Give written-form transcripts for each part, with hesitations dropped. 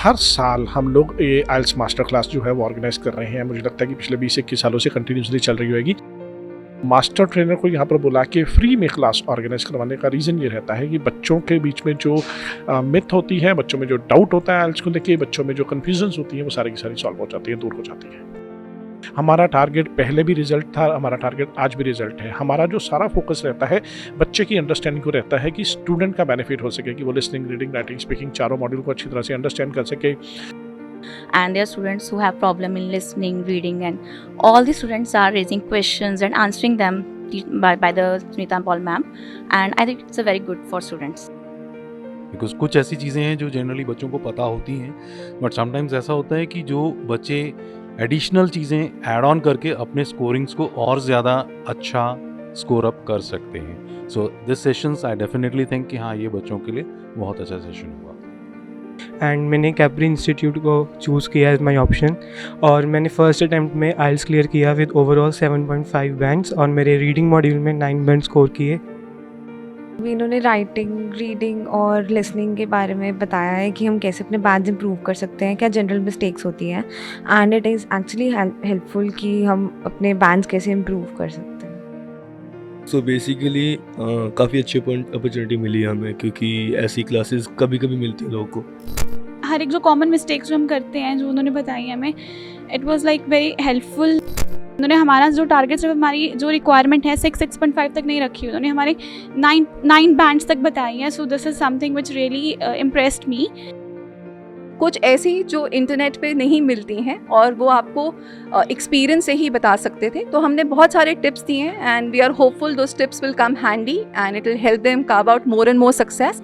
हर साल हम लोग ये आइल्स मास्टर क्लास जो है वो ऑर्गेनाइज कर रहे हैं। मुझे लगता है कि पिछले 20-21 सालों से कंटिन्यूसली चल रही होगी। मास्टर ट्रेनर को यहाँ पर बुला के फ्री में क्लास ऑर्गेनाइज करवाने का रीज़न ये रहता है कि बच्चों के बीच में जो मिथ होती है, बच्चों में जो डाउट होता है आइल्स को लेके, बच्चों में जो कन्फ्यूजन्स होती है, वो सारी की सारी सॉल्व हो जाती है, दूर हो जाती है। हमारा टारगेट पहले भी रिजल्ट था, हमारा टारगेट आज भी रिजल्ट है। हमारा जो सारा फोकस रहता है बच्चे की अंडरस्टैंडिंग को रहता है कि स्टूडेंट का बेनिफिट हो सके, कि वो लिसनिंग, रीडिंग, राइटिंग, स्पीकिंग चारों मॉड्यूल को अच्छी तरह से अंडरस्टैंड कर सके। And there are students who have problem in listening, reading, and all the students are raising questions and answering them by the Sunita Paul ma'am, and I think it's a very good for students. Because कुछ ऐसी चीज़ें हैं जो generally बच्चों को पता होती हैं, बट समटाइम्स ऐसा होता है कि जो बच्चे एडिशनल चीज़ें ऐड ऑन करके अपने स्कोरिंग्स को और ज़्यादा अच्छा स्कोर अप कर सकते हैं। So this sessions I definitely think कि हाँ, ये बच्चों के लिए बहुत अच्छा सेशन हुआ। एंड मैंने कैप्री इंस्टीट्यूट को चूज़ किया एज माय ऑप्शन, और मैंने फर्स्ट अटैम्प्ट में आइल्स क्लियर किया विद ओवरऑल 7.5 बैंड्स, और मेरे रीडिंग मॉड्यूल में 9 बैंड स्कोर किए। इन्होंने राइटिंग, रीडिंग और लिसनिंग के बारे में बताया है कि हम कैसे अपने बैंड्स इंप्रूव कर सकते हैं, क्या जनरल मिस्टेक्स होती हैं, and it is actually helpful कि हम अपने बैंड्स कैसे इंप्रूव कर सकते हैं। सो बेसिकली काफ़ी अच्छी अपॉर्चुनिटी मिली हमें, क्योंकि ऐसी क्लासेस कभी कभी मिलती हैं लोगों को। हर एक जो कॉमन मिस्टेक्स जो हम करते हैं, जो उन्होंने बताई हमें, it was like very helpful. उन्होंने हमारा जो टारगेट, सिर्फ हमारी जो रिक्वायरमेंट है 6.5 तक नहीं रखी, उन्होंने हमारे 9 बैंड्स तक बताई हैं। सो this is something which really impressed मी। कुछ ऐसी जो इंटरनेट पे नहीं मिलती हैं और वो आपको एक्सपीरियंस से ही बता सकते थे, तो हमने बहुत सारे टिप्स दिए हैं, and we are hopeful those tips will come handy and it will help them carve out more and more success.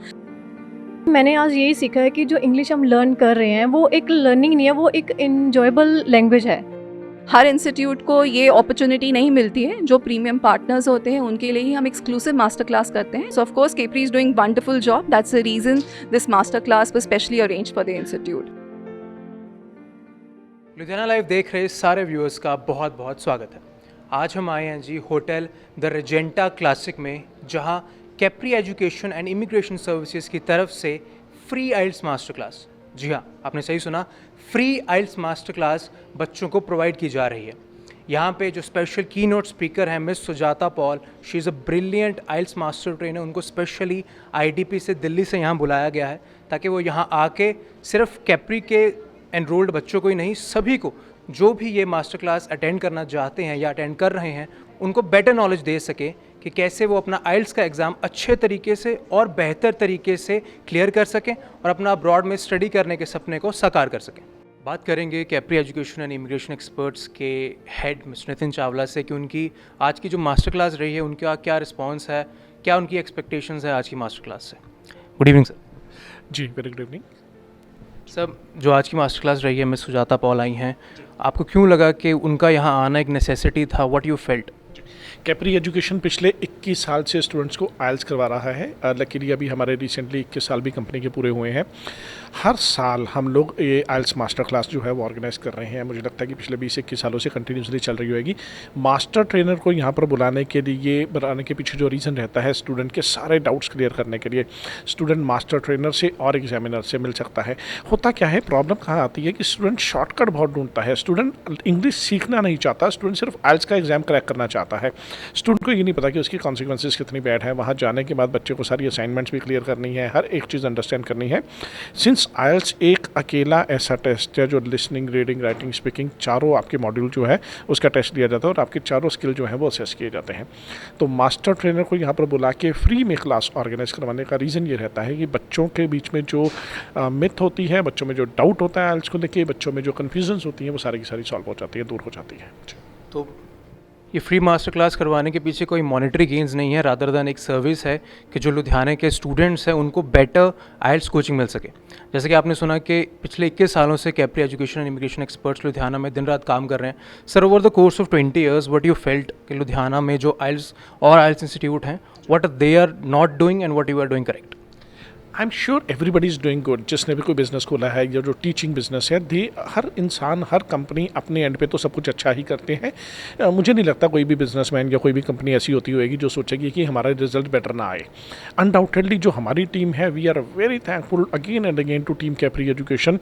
मैंने आज यही सीखा है कि जो इंग्लिश हम लर्न कर रहे हैं वो एक लर्निंग नहीं है, वो एक इन्जॉयबल लैंग्वेज है। हर इंस्टीट्यूट को ये अपॉर्चुनिटी नहीं मिलती है। जो प्रीमियम पार्टनर्स होते हैं उनके लिए ही हम एक्सक्लूसिव मास्टर क्लास करते हैं। So of course Capri is doing wonderful job, that's the reason this master class was specially arranged for the institute. Ludhiana live देख रहे सारे व्यूअर्स का बहुत बहुत स्वागत है। आज हम आए हैं जी होटल द रेजेंटा क्लासिक में, जहां Capri education and immigration services की तरफ से फ्री आइल्स मास्टर क्लास, जी हाँ आपने सही सुना, फ्री आइल्स मास्टर क्लास बच्चों को प्रोवाइड की जा रही है। यहाँ पे जो स्पेशल की नोट स्पीकर हैं Miss Sujata Paul, she is a brilliant IELTS master trainer. उनको स्पेशली आईडीपी से, दिल्ली से यहाँ बुलाया गया है ताकि वो यहाँ आके सिर्फ कैप्री के एनरोल्ड बच्चों को ही नहीं, सभी को जो भी ये मास्टर क्लास अटेंड करना चाहते हैं या अटेंड कर रहे हैं, उनको बेटर नॉलेज दे सके कि कैसे वो अपना आइल्स का एग्ज़ाम अच्छे तरीके से और बेहतर तरीके से क्लियर कर सकें और अपना अब्रॉड में स्टडी करने के सपने को साकार कर सकें। बात करेंगे Capri education and immigration experts के हेड मिस्टर नितिन चावला से कि उनकी आज की जो मास्टर क्लास रही है उनका क्या रिस्पॉन्स है, क्या उनकी एक्सपेक्टेशंस है आज की मास्टर क्लास से। Good evening sir. जी, वेरी गुड इवनिंग सर। जो आज की मास्टर क्लास रही है, मिस सुजाता पॉल आई हैं, आपको क्यों लगा कि उनका यहाँ आना एक नेसेसिटी था? What you felt? Capri education पिछले 21 साल से स्टूडेंट्स को आइल्स करवा रहा है। लकीली अभी हमारे रिसेंटली 21 साल भी कंपनी के पूरे हुए हैं। हर साल हम लोग ये आइल्स मास्टर क्लास जो है वो ऑर्गेनाइज कर रहे हैं। मुझे लगता है कि पिछले 20-21 सालों से कंटिन्यूसली चल रही होगी। मास्टर ट्रेनर को यहाँ पर बुलाने के लिए, बनाने के पीछे जो रीज़न रहता है, स्टूडेंट के सारे डाउट्स क्लियर करने के लिए। स्टूडेंट मास्टर ट्रेनर से और एग्जामिनर से मिल सकता है। होता क्या है, प्रॉब्लम कहाँ आती है कि स्टूडेंट शॉर्टकट बहुत ढूंढता है। स्टूडेंट इंग्लिश सीखना नहीं चाहता, स्टूडेंट सिर्फ आइल्स का एग्जाम क्रैक करना चाहता है। स्टूडेंट को ये नहीं पता कि उसकी कॉन्सिक्वेंसेस कितनी बैड है। वहाँ जाने के बाद बच्चे को सारी असाइनमेंट्स भी क्लियर करनी है, हर एक चीज़ अंडरस्टैंड करनी है। सिंस आइल्स एक अकेला ऐसा टेस्ट है जो लिसनिंग, रीडिंग, राइटिंग, स्पीकिंग चारों आपके मॉड्यूल जो है उसका टेस्ट लिया जाता है और आपके चारों स्किल जो है वो असेस किए जाते हैं। तो मास्टर ट्रेनर को यहाँ पर बुला के फ्री में क्लास ऑर्गेनाइज करवाने का रीज़न ये रहता है कि बच्चों के बीच में जो मिथ होती है, बच्चों में जो डाउट होता है आइल्स को लेके, बच्चों में जो कन्फ्यूजन्स होती हैं, वो सारी की सारी सॉल्व हो जाती है, दूर हो जाती है। तो ये फ्री मास्टर क्लास करवाने के पीछे कोई मॉनेटरी गेन्स नहीं है, रादर दैन एक सर्विस है कि जो लुधियाना के स्टूडेंट्स हैं उनको बेटर आइल्स कोचिंग मिल सके। जैसे कि आपने सुना कि पिछले 21 सालों से Capri education and immigration experts Ludhiana में दिन रात काम कर रहे हैं। Sir, over the course of 20 years what you felt कि लुधियाना में जो आइल्स और आइल्स इंस्टीट्यूट हैं, what they are not doing and what you are doing correct? I am sure everybody is doing good. जिसने भी कोई बिज़नेस खोला है या जो टीचिंग बिजनेस है, हर इंसान, हर कंपनी अपने एंड पे तो सब कुछ अच्छा ही करते हैं। मुझे नहीं लगता कोई भी बिजनेसमैन या कोई भी कंपनी ऐसी होती होगी जो सोचेगी कि हमारा रिजल्ट बेटर ना आए। अनडाउटेडली जो हमारी टीम है, we are very thankful again and again to team Capri education,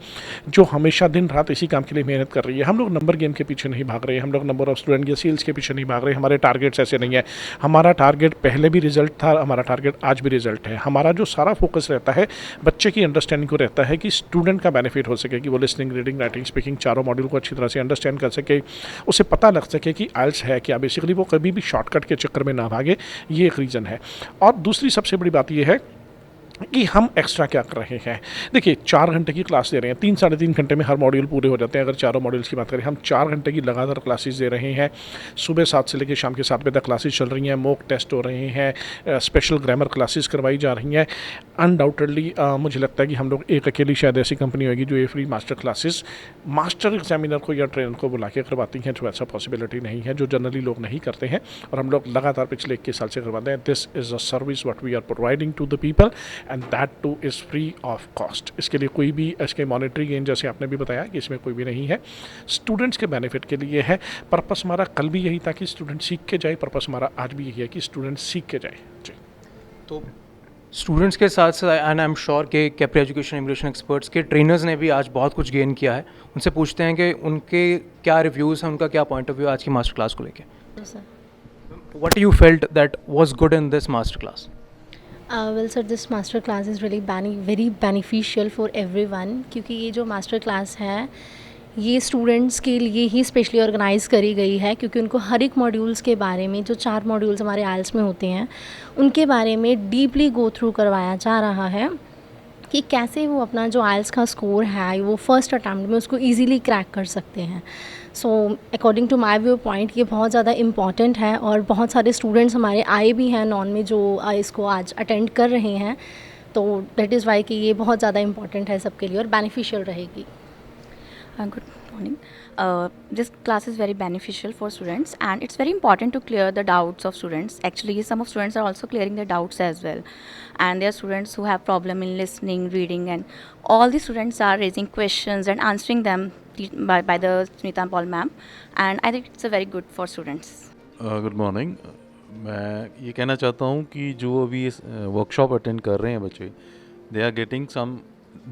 जो हमेशा दिन रात इसी काम के लिए मेहनत कर रही है। हम लोग नंबर गेम के पीछे नहीं भाग रहे, हम लोग नंबर ऑफ स्टूडेंट या सेल्स के पीछे नहीं भाग रहे। हमारे टारगेट्स ऐसे नहीं है। हमारा टारगेट पहले भी रिजल्ट था, हमारा टारगेट आज भी रिजल्ट है। हमारा जो सारा फोकस रहता है बच्चे की अंडरस्टैंडिंग को रहता है कि स्टूडेंट का बेनिफिट हो सके, कि वो लिसनिंग, रीडिंग, राइटिंग, स्पीकिंग चारों मॉड्यूल को अच्छी तरह से अंडरस्टैंड कर सके, उसे पता लग सके कि आइल्स है क्या। बेसिकली वो कभी भी शॉर्टकट के चक्कर में ना भागे, ये एक रीज़न है। और दूसरी सबसे बड़ी बात ये है कि हम एक्स्ट्रा क्या कर रहे हैं। देखिए 4 घंटे की क्लास दे रहे हैं, 3-3.5 घंटे में हर मॉड्यूल पूरे हो जाते हैं। अगर चारों मॉड्यूल्स की बात करें, हम 4 घंटे की लगातार क्लासेस दे रहे हैं। सुबह 7 से लेकर शाम के 7 बजे तक क्लासेस चल रही हैं, मॉक टेस्ट हो रहे हैं, स्पेशल ग्रामर क्लासेस करवाई जा रही हैं। अनडाउटेडली मुझे लगता है कि हम लोग एक अकेली शायद ऐसी कंपनी होगी जो ये free master classes master examiner को या ट्रेनर को बुला के करवाती हैं, जो ऐसा पॉसिबिलिटी नहीं है, जो जनरली लोग नहीं करते हैं। और हम लोग लगातार पिछले 21 साल से करवाते हैं। This is a service what we are providing to the people and that too is free of cost. इसके लिए कोई भी इसके मॉनेटरी गेन, जैसे आपने भी बताया, कि इसमें कोई भी नहीं है। स्टूडेंट्स के बेनिफिट के लिए है। पर्पस हमारा कल भी यही था कि स्टूडेंट सीख के जाए, पर्पस हमारा आज भी यही है कि स्टूडेंट सीख के जाए। जी, तो स्टूडेंट्स के साथ साथ एंड आई एम श्योर के कैप्री एजुकेशन इमिग्रेशन एक्सपर्ट्स के ट्रेनर्स ने भी आज बहुत कुछ गेन किया है। उनसे पूछते हैं कि उनके क्या रिव्यूज़ हैं, उनका क्या पॉइंट ऑफ व्यू आज की मास्टर क्लास को लेके। What you felt that was good in this master class? Well sir, this master class is really very beneficial for everyone, क्योंकि ये जो मास्टर क्लास है ये स्टूडेंट्स के लिए ही स्पेशली ऑर्गेनाइज़ करी गई है, क्योंकि उनको हर एक मॉड्यूल्स के बारे में, जो 4 मॉड्यूल्स हमारे आइल्स में होते हैं, उनके बारे में डीपली गो थ्रू करवाया जा रहा है कि कैसे वो अपना जो आइल्स का स्कोर है वो फर्स्ट अटैम्प्ट में उसको ईज़िली क्रैक कर सकते हैं। So according to my view point ये बहुत ज़्यादा इम्पॉर्टेंट है, और बहुत सारे स्टूडेंट्स हमारे आए भी हैं नॉन में जो इसको आज अटेंड कर रहे हैं। तो दैट इज़ वाई कि ये बहुत ज़्यादा इम्पॉर्टेंट है सबके लिए और बेनिफिशियल रहेगी। Good morning. This class is very beneficial for students, and it's very important to clear the doubts of students. Actually, some of students are also clearing their doubts as well, and there are students who have problem in listening, reading, and all the students are raising questions and answering them by the Smita Paul ma'am, and I think it's a very good for students. Good morning. मैं ये कहना चाहता हूँ कि जो अभी इस workshop attend कर रहे हैं बच्चे, they are getting some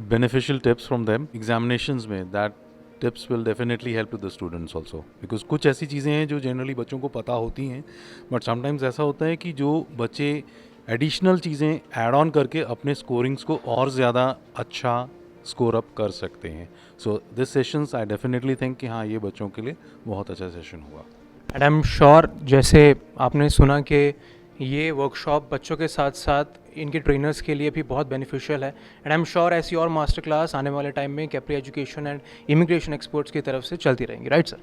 beneficial tips from them examinations में। That tips will definitely help to the students also, because कुछ ऐसी चीज़ें हैं जो जनरली बच्चों को पता होती हैं, बट समटाइम्स ऐसा होता है कि जो बच्चे एडिशनल चीज़ें ऐड ऑन करके अपने स्कोरिंग्स को और ज़्यादा अच्छा स्कोर अप कर सकते हैं। So this sessions I definitely think कि हाँ, ये बच्चों के लिए बहुत अच्छा सेशन होगा। एंड आई एम श्योर, जैसे आपने सुना कि ये वर्कशॉप बच्चों के साथ साथ इनके ट्रेनर्स के लिए भी बहुत बेनिफिशियल है। एंड आई एम श्योर ऐसी और मास्टर क्लास आने वाले टाइम में Capri education and immigration experts की तरफ से चलती रहेंगी, राइट सर?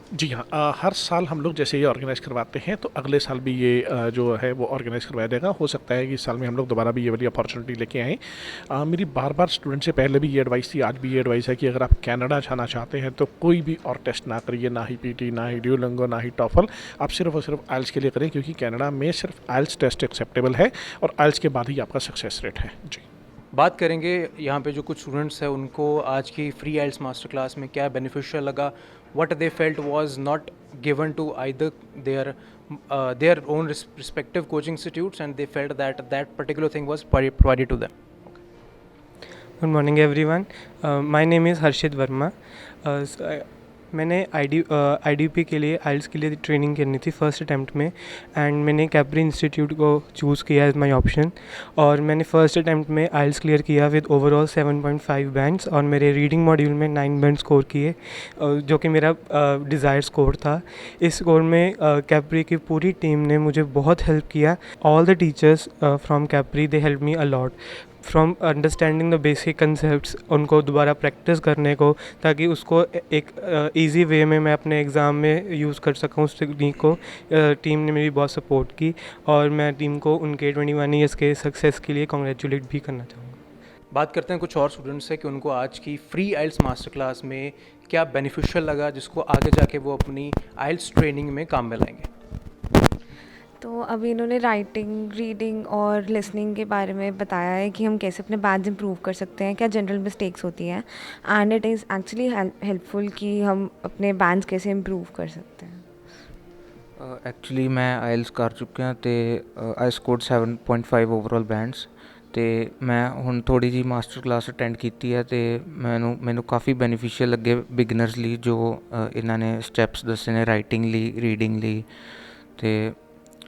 जी हाँ, हर साल हम लोग जैसे ये ऑर्गेनाइज़ करवाते हैं, तो अगले साल भी ये जो है वो ऑर्गेनाइज़ करवाया जाएगा। हो सकता है कि इस साल में हम लोग दोबारा भी ये वाली अपॉर्चुनिटी लेके आएँ। मेरी बार बार स्टूडेंट से पहले भी ये एडवाइस थी, आज भी ये एडवाइस है कि अगर आप कनाडा जाना चाहते हैं तो कोई भी और टेस्ट ना करिए, ना ही पीटी, ना ही ड्यूलिंगो, ना ही टॉफल। आप सिर्फ और सिर्फ आइल्स के लिए करें, क्योंकि कनाडा में सिर्फ आइल्स टेस्ट एक्सेप्टेबल है और आइल्स के बाद ही आपका सक्सेस रेट है। जी, बात करेंगे यहाँ पे जो कुछ स्टूडेंट्स हैं उनको आज की फ्री आइल्स मास्टर क्लास में क्या बेनिफिशियल लगा, what they felt was not given to either their own respective coaching institutes, and they felt that that particular thing was provided to them. Good morning everyone. My name is Harshit Verma. मैंने IDP के लिए आइल्स के लिए training करनी थी first attempt में, and मैंने Capri institute को चूज़ किया एज माय ऑप्शन। और मैंने फर्स्ट अटैम्प्ट में आइल्स क्लियर किया विद ओवरऑल 7.5 बैंड्स, और मेरे रीडिंग मॉड्यूल में 9 बैंड स्कोर किए, जो कि मेरा डिज़ायर स्कोर था। इस स्कोर में कैप्री की पूरी टीम ने मुझे बहुत हेल्प किया। All the teachers from Capri they help me a lot from understanding the basic concepts, उनको दोबारा प्रैक्टिस करने को, ताकि उसको एक इजी वे में मैं अपने एग्ज़ाम में यूज़ कर सकूँ। उस टेक्निक को टीम ने मेरी बहुत सपोर्ट की, और मैं टीम को उनके 21 ईयर्स के सक्सेस के लिए कॉन्ग्रेचुलेट भी करना चाहूँगा। बात करते हैं कुछ और स्टूडेंट्स से कि उनको आज की फ्री आइल्स मास्टर क्लास में क्या बेनिफिशियल लगा, जिसको आगे जाके वो अपनी आइल्स ट्रेनिंग में काम में लाएंगे। तो अभी इन्होंने राइटिंग, रीडिंग और लिसनिंग के बारे में बताया है कि हम कैसे अपने बैंड्स इम्प्रूव कर सकते हैं, क्या जनरल मिस्टेक्स होती हैं, and it is actually helpful कि हम अपने बैंड्स कैसे इम्प्रूव कर सकते हैं। एक्चुअली मैं आइल्स कर चुका ਤੇ आई ਸਕੋਰਡ 7.5 ਓਵਰਆਲ ਬੈਂਡਸ ਤੇ ਮੈਂ ਹੁਣ ਥੋੜੀ ਜੀ ਮਾਸਟਰ ਕਲਾਸ ਅਟੈਂਡ ਕੀਤੀ ਹੈ ਤੇ ਮੈਨੂੰ ਕਾਫੀ ਬੈਨੀਫੀਸ਼ੀਅਲ ਲੱਗੇ ਬਿਗਨਰਸ ਲਈ ਜੋ ਇਹਨਾਂ ਨੇ ਸਟੈਪਸ ਦੱਸੇ ਨੇ ਰਾਈਟਿੰਗ ਲਈ, ਰੀਡਿੰਗ ਲਈ ਤੇ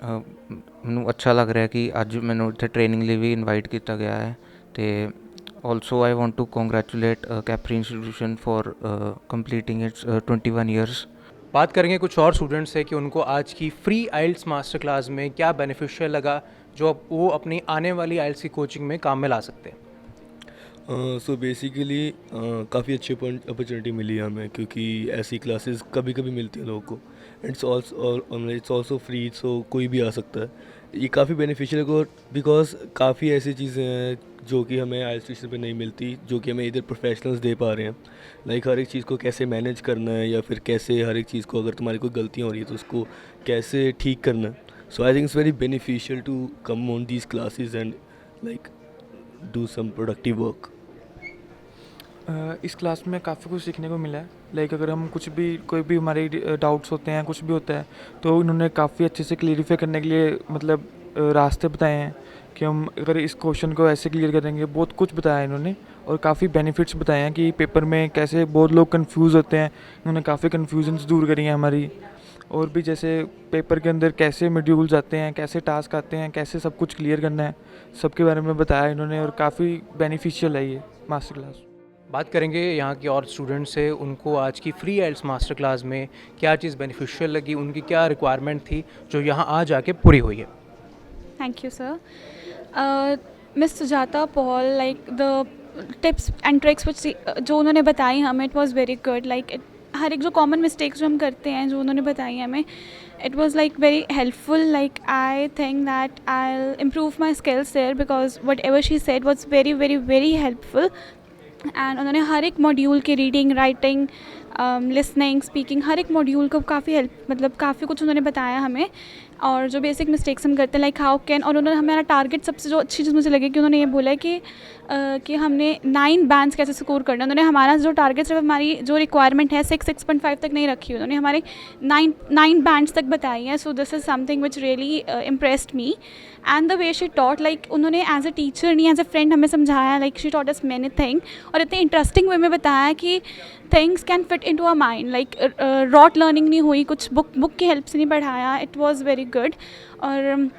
ਮੈਨੂੰ ਅੱਛਾ ਲੱਗ ਰਿਹਾ ਕਿ ਅੱਜ ਮੈਨੂੰ ਇੱਥੇ ਟ੍ਰੇਨਿੰਗ ਲਈ ਵੀ ਇਨਵਾਈਟ ਕੀਤਾ ਗਿਆ ਹੈ ਤੇ also I want to congratulate Capri institution for completing its 21 years. बात करेंगे कुछ और स्टूडेंट्स से कि उनको आज की फ्री आइल्स मास्टर क्लास में क्या बेनिफिशियल लगा जो वो अपनी आने वाली आइल्स की कोचिंग में काम में ला सकते हैं। सो बेसिकली काफ़ी अच्छी अपॉर्चुनिटी मिली है हमें, क्योंकि ऐसी क्लासेस कभी कभी मिलती हैं लोगों को। इट्स ऑल्सो फ्री, सो कोई भी आ सकता है। ये काफ़ी बेनिफिशियल है बिकॉज काफ़ी ऐसी चीज़ें हैं जो कि हमें आइल्स ट्यूशन पे नहीं मिलती, जो कि हमें इधर प्रोफेशनल्स दे पा रहे हैं। लाइक हर एक चीज़ को कैसे मैनेज करना है, या फिर कैसे हर एक चीज़ को अगर तुम्हारी कोई गलतियाँ हो रही है तो उसको कैसे ठीक करना है। So I think it's very beneficial to come on these classes and like do some productive work. इस क्लास में काफ़ी कुछ सीखने को मिला है। लाइक अगर हम कुछ भी कोई भी हमारे डाउट्स होते हैं, कुछ भी होता है, तो इन्होंने काफ़ी अच्छे से क्लियरिफाई करने के लिए मतलब रास्ते बताए हैं कि हम अगर इस क्वेश्चन को ऐसे क्लियर करेंगे। बहुत कुछ बताया इन्होंने और काफ़ी बेनिफिट्स बताए हैं कि पेपर में कैसे बहुत लोग कंफ्यूज होते हैं। इन्होंने काफ़ी कन्फ्यूजन्स दूर करी हैं हमारी। और भी जैसे पेपर के अंदर कैसे मॉड्यूल्स आते हैं, कैसे टास्क आते हैं, कैसे सब कुछ क्लियर करना है, सबके बारे में बताया इन्होंने और काफ़ी बेनिफिशियल है ये मास्टर क्लास। बात करेंगे यहाँ के और स्टूडेंट्स से, उनको आज की फ्री आइल्स मास्टर क्लास में क्या चीज़ बेनिफिशियल लगी, उनकी क्या रिक्वायरमेंट थी जो यहाँ आज आके पूरी हुई है। Thank you sir. Miss Sujata Paul, like the tips and tricks जो उन्होंने बताई हमें, it was very good. Like हर एक जो कॉमन मिस्टेक्स जो हम करते हैं जो उन्होंने बताई हमें, it was like very helpful. Like I think that I'll improve my skills there because whatever she said was very very very helpful. And उन्होंने हर एक मॉड्यूल की रीडिंग, राइटिंग, लिसनिंग, स्पीकिंग, हर एक मॉड्यूल को काफ़ी हेल्प मतलब काफ़ी कुछ उन्होंने बताया हमें। और जो बेसिक मिस्टेक्स हम करते हैं लाइक हाउ कैन, और उन्होंने हमारा टारगेट सबसे जो अच्छी चीज़ मुझे लगी कि उन्होंने ये बोला कि हमने 9 बैंड्स कैसे स्कोर करना। उन्होंने हमारा जो टारगेट सिर्फ हमारी जो रिक्वायरमेंट है 6.5 तक नहीं रखी, उन्होंने हमारे 9 बैंड्स तक बताई है। So this is something which really impressed me and the way she taught, like उन्होंने एज ए टीचर नहीं एज ए फ्रेंड हमें समझाया। Like she taught us many thing और इतने इंटरेस्टिंग वे में बताया कि things can fit into a mind. Like rote learning नहीं हुई, कुछ बुक की हेल्प से नहीं पढ़ाया। It was very good. और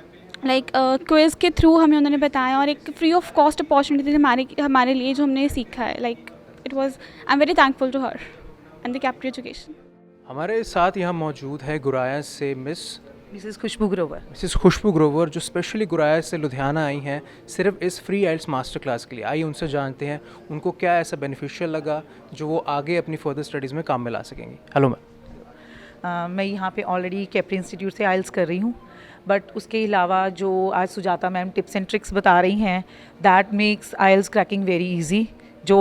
लाइक क्विज़ के थ्रू हमें उन्होंने बताया और एक फ्री ऑफ कॉस्ट अपॉर्चुनिटी थी हमारे लिए जो हमने सीखा है। Like it was, I am very thankful to her and the Capri education. हमारे साथ यहाँ मौजूद है गुराया से मिसेस खुशबू ग्रोवर। मिसेस खुशबू ग्रोवर जो स्पेशली गुराया से लुधियाना आई हैं सिर्फ इस फ्री आइल्स मास्टर क्लास के लिए। आइए उनसे जानते हैं उनको क्या ऐसा बेनिफिशियल लगा जो वो आगे अपनी फर्दर स्टडीज़ में काम में ला सकेंगी। Hello ma'am. मैं यहाँ पे ऑलरेडी कैप्री इंस्टीट्यूट से आइल्स कर रही हूँ, बट उसके अलावा जो आज Sujata ma'am tips and tricks बता रही हैं that makes IELTS cracking very easy. जो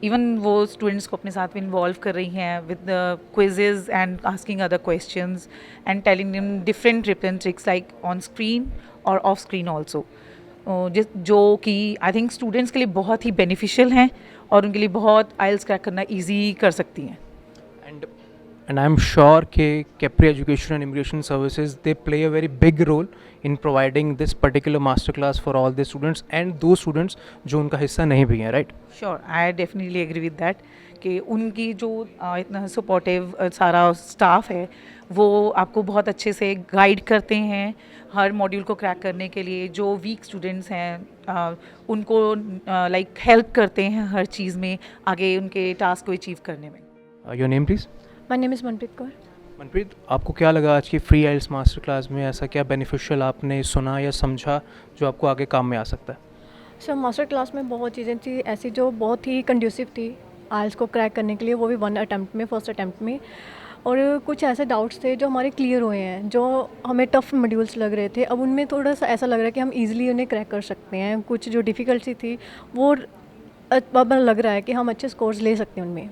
इवन वो स्टूडेंट्स को अपने साथ में इन्वॉल्व कर रही हैं with the quizzes and asking other questions and telling them different tips and tricks like on screen और ऑफ स्क्रीन ऑल्सो, जो कि आई थिंक स्टूडेंट्स के लिए बहुत ही बेनिफिशियल हैं और उनके लिए बहुत आइल्स क्रैक करना ईजी कर सकती हैं। And I'm sure कि Capri Education and Immigration Services they play a very big role in providing this particular masterclass for all the students and those students जो उनका हिस्सा नहीं भी हैं, right? Sure, I definitely agree with that कि उनकी जो इतना सपोर्टिव सारा स्टाफ है वो आपको बहुत अच्छे से गाइड करते हैं हर मॉड्यूल को क्रैक करने के लिए। जो वीक स्टूडेंट्स हैं उनको लाइक हेल्प करते हैं हर चीज़ में आगे उनके टास्क को अचीव करने में। Your name please? My name is Manpreet Kaur. Manpreet, आपको क्या लगा आज की फ्री आइल्स मास्टर क्लास में? ऐसा क्या बेनिफिशियल आपने सुना या समझा जो आपको आगे काम में आ सकता है? सर मास्टर क्लास में बहुत चीज़ें थी ऐसी जो बहुत ही कंड्यूसिव थी आइल्स को क्रैक करने के लिए, वो भी फर्स्ट अटैम्प्ट में। और कुछ ऐसे डाउट्स थे जो हमारे क्लियर हुए हैं, जो हमें टफ़ मॉड्यूल्स लग रहे थे, अब उनमें थोड़ा सा ऐसा लग रहा है कि हम ईजिली उन्हें क्रैक कर सकते हैं। कुछ जो डिफ़िकल्टी थी वो अब लग रहा है कि हम अच्छे स्कोर्स ले सकते हैं उनमें।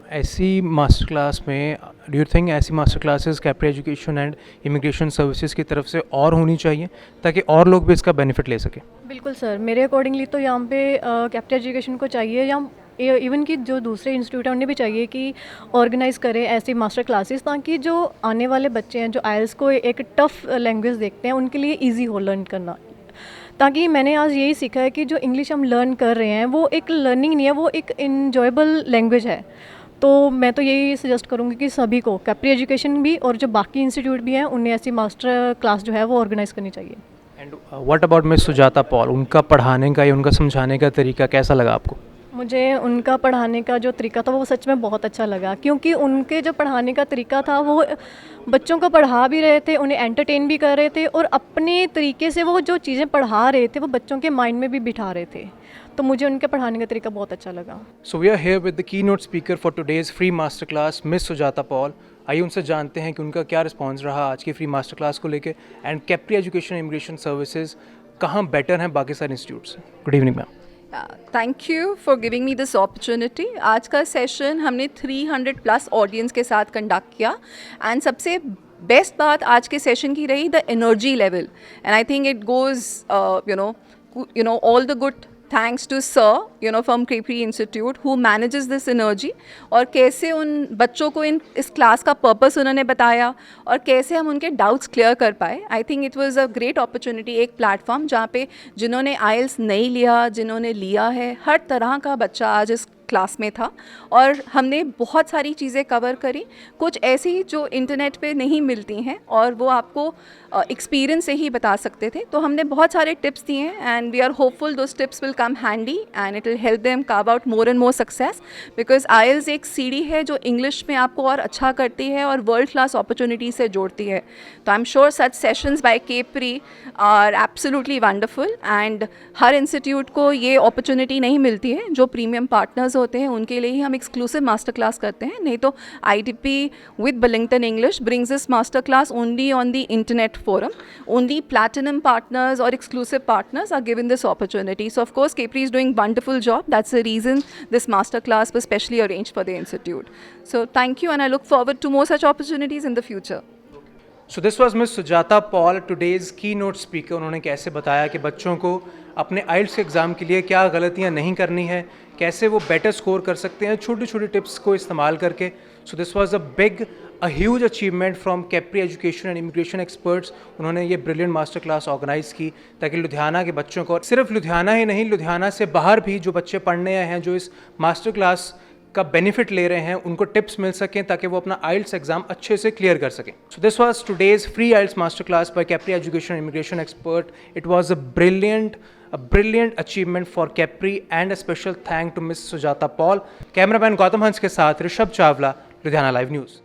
ऐसी मास्टर क्लास में डू यू थिंक ऐसी master classes Capri education and immigration services की तरफ से और होनी चाहिए ताकि और लोग भी इसका बेनिफिट ले सकें? बिल्कुल सर, मेरे अकॉर्डिंगली तो यहाँ पे कैप्री एजुकेशन को चाहिए, या इवन कि जो दूसरे इंस्टीट्यूट हैं उन्हें भी चाहिए कि ऑर्गेनाइज़ करें ऐसी मास्टर क्लासेस, ताकि जो आने वाले बच्चे हैं जो आइल्स को एक टफ़ लैंग्वेज देखते हैं उनके लिए ईजी हो लर्न करना। ताकि मैंने आज यही सीखा है कि जो इंग्लिश हम लर्न कर रहे हैं वो एक लर्निंग नहीं है, वो एक इन्जॉयबल लैंग्वेज है। तो मैं तो यही सजेस्ट करूँगी कि सभी को कैप्री एजुकेशन भी और जो बाकी इंस्टीट्यूट भी हैं उन्हें ऐसी मास्टर क्लास जो है वो ऑर्गेनाइज़ करनी चाहिए। And what about miss Sujata Paul, उनका पढ़ाने का या उनका समझाने का तरीका कैसा लगा आपको? मुझे उनका पढ़ाने का जो तरीका था वो सच में बहुत अच्छा लगा, क्योंकि उनके जो पढ़ाने का तरीका था वो बच्चों को पढ़ा भी रहे थे, उन्हें एंटरटेन भी कर रहे थे और अपने तरीके से वो जो चीज़ें पढ़ा रहे थे वो बच्चों के माइंड में भी बिठा रहे थे। तो मुझे उनके पढ़ाने का तरीका बहुत अच्छा लगा। So we are here with the keynote speaker for today's free master class, Miss Sujata Paul. आइए उनसे जानते हैं कि उनका क्या रिस्पॉन्स रहा आज की फ्री मास्टर क्लास को लेकर, and Capri education immigration services कहाँ बेटर हैं बाकी सारे इंस्टीट्यूट से। Good evening ma'am. Thank you for giving me this opportunity. आज का सेशन हमने 300+ ऑडियंस के साथ कंडक्ट किया, एंड सबसे बेस्ट बात आज के सेशन की रही the energy level, and I think it goes you know all the good thanks to sir from Capri Institute who manages this energy, और कैसे उन बच्चों को इस क्लास का पर्पस उन्होंने बताया और कैसे हम उनके डाउट्स क्लियर कर पाए। I think it was a great opportunity, एक प्लेटफॉर्म जहाँ पे जिन्होंने आइल्स नहीं लिया, जिन्होंने लिया है, हर तरह का बच्चा आज इस क्लास में था, और हमने बहुत सारी चीज़ें कवर करी, कुछ ऐसी जो इंटरनेट पे नहीं मिलती हैं और वो आपको एक्सपीरियंस से ही बता सकते थे। तो हमने बहुत सारे टिप्स दिए हैं, and we are hopeful those tips will come handy and it will help them carve out more and more success, because IELTS एक सीढ़ी है जो इंग्लिश में आपको और अच्छा करती है और वर्ल्ड क्लास अपॉर्चुनिटी से जोड़ती है। तो I am sure such sessions by Capri are absolutely wonderful, and हर इंस्टीट्यूट को ये अपॉर्चुनिटी नहीं मिलती है। जो प्रीमियम पार्टनर्स होते हैं उनके लिए ही हम एक्सक्लूसिव मास्टर क्लास करते हैं, नहीं तो IDP with Billington English brings this master class only on the internet forum. Only platinum partners or exclusive partners are given this opportunity. So of course Capri is doing wonderful job. That's the reason this master class was specially arranged for the institute. So thank you, and I look forward to more such opportunities in the future. So this was miss Sujata Paul, today's की note speaker. उन्होंने कैसे बताया कि बच्चों को अपने आइल्स के exam के लिए क्या गलतियां नहीं करनी है, कैसे वो बेटर स्कोर कर सकते हैं छोटी छोटी टिप्स को इस्तेमाल करके। सो this was a huge achievement from Capri education and immigration experts. उन्होंने ये ब्रिलियंट मास्टर क्लास ऑर्गेनाइज़ की ताकि लुधियाना के बच्चों को, सिर्फ लुधियाना ही नहीं, लुधियाना से बाहर भी जो बच्चे पढ़ने आए हैं, जो इस मास्टर क्लास का बेनिफिट ले रहे हैं, उनको टिप्स मिल सकें ताकि वो अपना आइल्स एग्जाम अच्छे से क्लियर कर सकें। So this was today's free IELTS master class by Capri education immigration expert. It was a brilliant achievement for Capri, and a special thank to Miss Sujata Paul। Cameraman Gautam हंस के साथ Rishabh Chawla, Ludhiana live news.